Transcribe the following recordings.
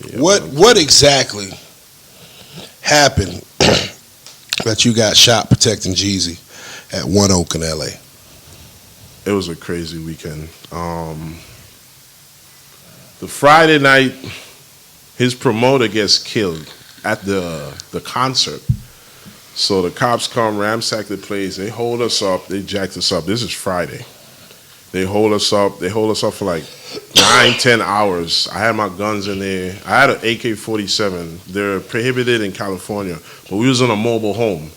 Yeah, What exactly happened that you got shot protecting Jeezy at One Oak in L.A.? It was a crazy weekend. The Friday night, his promoter gets killed at the concert. So the cops come, ransack the place. They hold us up. They jacked us up. This is Friday. They hold us up. They hold us up for like 9-10 hours. I had my guns in there. I had an AK-47. They're prohibited in California, but we was in a mobile home.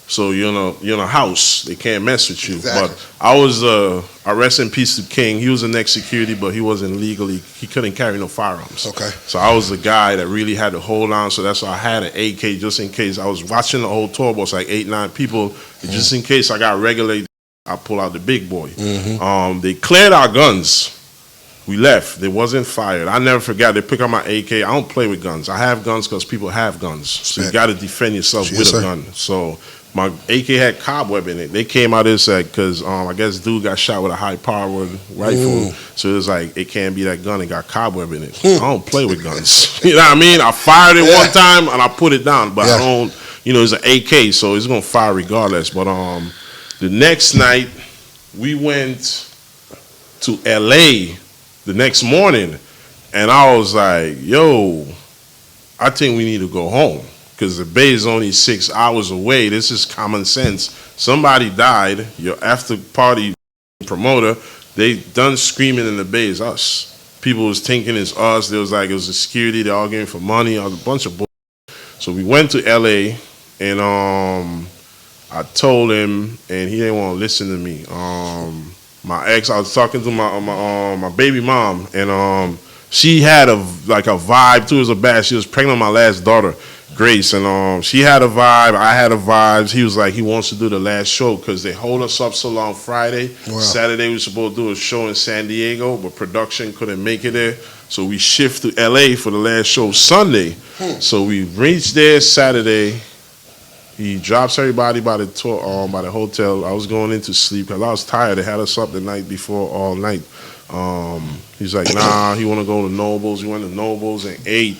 So you're in a house. They can't mess with you. Exactly. But I was I rest in peace to King. He was the next security, but he wasn't legally. He couldn't carry no firearms. Okay. So I was the guy that really had to hold on. So that's why I had an AK just in case. I was watching the whole tour bus, like 8-9 people. Just in case I got regulated, I pull out the big boy. They cleared our guns. We left. They wasn't fired. I never forgot. They pick up my AK. I don't play with guns. I have guns because people have guns. So you got to defend yourself with a gun. So my AK had cobweb in it. They came out and said, because I guess dude got shot with a high-powered rifle. So it was like, it can't be that gun. It got cobweb in it. I don't play with guns. You know what I mean? I fired it one time and I put it down. But I don't, it's an AK, so it's going to fire regardless. But the next night, we went to L.A. the next morning. And I was like, yo, I think we need to go home. Because the Bay is only 6 hours away. This is common sense. Somebody died. Your after party promoter, they done screaming in the Bay is us. People was thinking it's us. There was like, it was the security. They're arguing for money. A bunch of bullshit. So we went to L.A. and I told him, and he didn't want to listen to me. My ex, I was talking to my baby mom, and she had a vibe too. It was a bad. She was pregnant with my last daughter, Grace, and she had a vibe. I had a vibe. He was like, he wants to do the last show because they hold us up so long Friday. Wow. Saturday we were supposed to do a show in San Diego, but production couldn't make it there. So we shift to LA for the last show Sunday. So we reached there Saturday. He drops everybody by the hotel. I was going in to sleep because I was tired. They had us up the night before all night. He's like, nah, he want to go to Nobles. We went to Nobles and ate.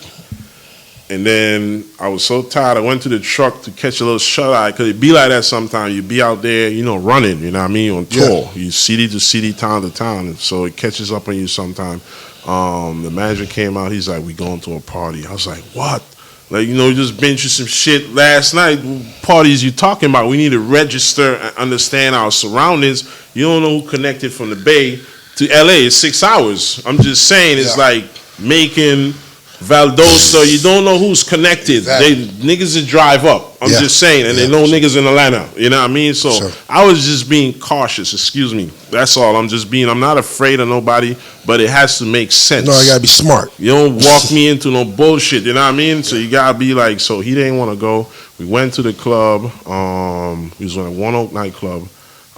And then I was so tired, I went to the truck to catch a little shut-eye, because it be like that sometimes. You be out there, running, you know what I mean, on tour. You city to city, town to town, and so it catches up on you sometime. The manager came out, he's like, we going to a party. I was like, what? Like, you just been through some shit last night. Parties you talking about? We need to register and understand our surroundings. You don't know who connected from the Bay to L.A. It's 6 hours. I'm just saying, it's like making Valdosta. You don't know who's connected. Exactly. Niggas that drive up. I'm just saying, and they know niggas in Atlanta. You know what I mean? So I was just being cautious. Excuse me. That's all. I'm not afraid of nobody, but it has to make sense. No, you gotta be smart. You don't walk me into no bullshit. You know what I mean? So you gotta be like. So he didn't want to go. We went to the club. We was on a One Oak nightclub.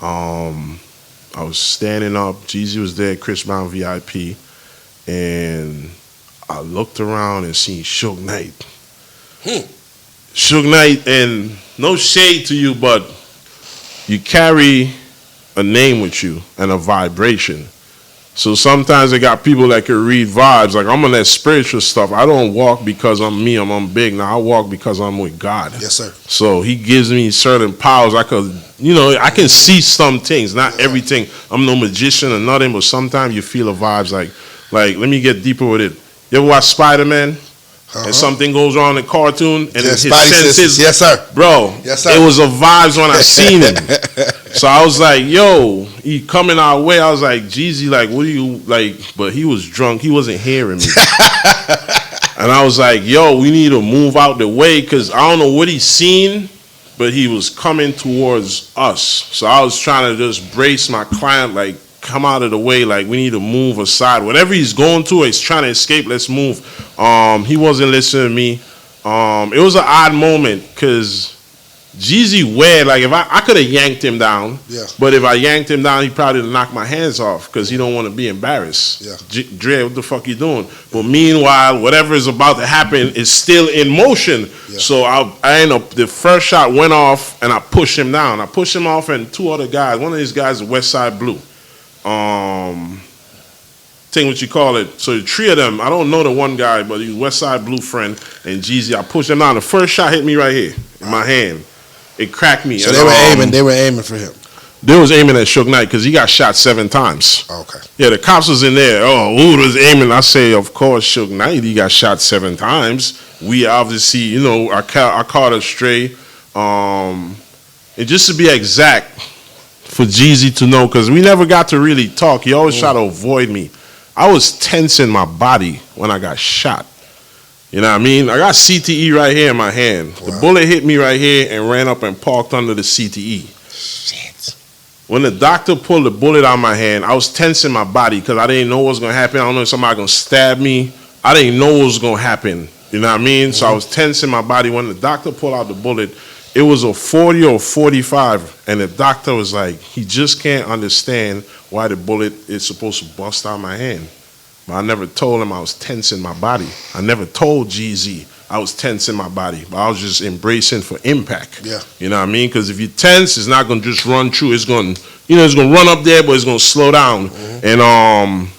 I was standing up. Jeezy was there. Chris Brown VIP, and I looked around and seen Suge Knight. Suge Knight, and no shade to you, but you carry a name with you and a vibration. So sometimes they got people that can read vibes. Like, I'm on that spiritual stuff. I don't walk because I'm me, I'm big. Now I walk because I'm with God. Yes, sir. So he gives me certain powers. I can see some things, not everything. I'm no magician or nothing, but sometimes you feel the vibes. Like, let me get deeper with it. You ever watch Spider-Man? And something goes wrong in the cartoon, and his senses, yes, sir, bro. Yes, sir. It was a vibes when I seen him. So I was like, yo, he coming our way. I was like, Jeezy, like, what do you like? But he was drunk. He wasn't hearing me. And I was like, yo, we need to move out the way, because I don't know what he's seen, but he was coming towards us. So I was trying to just brace my client, like, come out of the way, like, we need to move aside. Whatever he's going to, he's trying to escape, let's move. He wasn't listening to me. It was an odd moment, because Jeezy weird. Like, if I could have yanked him down, but if I yanked him down, he probably would knock my hands off, because he don't want to be embarrassed. Dre, what the fuck you doing? But meanwhile, whatever is about to happen is still in motion. So I end up, the first shot went off, and I pushed him down. I pushed him off, and two other guys, one of these guys is West Side Blue. thing, what you call it. So the three of them, I don't know the one guy, but he was West Side Blue friend and Jeezy. I pushed them down. The first shot hit me right here in my hand. It cracked me. So and, they were aiming for him. They was aiming at Suge Knight because he got shot 7 times. Okay. Yeah, the cops was in there. Oh, who was aiming? I say, of course, Suge Knight. He got shot 7 times. We obviously, you know, I caught a stray. And just to be exact, for Jeezy to know, because we never got to really talk. He always tried to avoid me. I was tensing my body when I got shot. You know what I mean? I got CTE right here in my hand. Wow. The bullet hit me right here and ran up and parked under the CTE. Shit. When the doctor pulled the bullet out of my hand, I was tensing my body because I didn't know what was going to happen. I don't know if somebody going to stab me. I didn't know what was going to happen. You know what I mean? So I was tensing my body. When the doctor pulled out the bullet, it was a 40 or 45. And the doctor was like, he just can't understand why the bullet is supposed to bust out my hand. But I never told him I was tensing my body. I never told Jeezy I was tensing my body. But I was just embracing for impact. Yeah. You know what I mean? Because if you tense, it's not going to just run through. It's going to, it's going to run up there, but it's going to slow down. And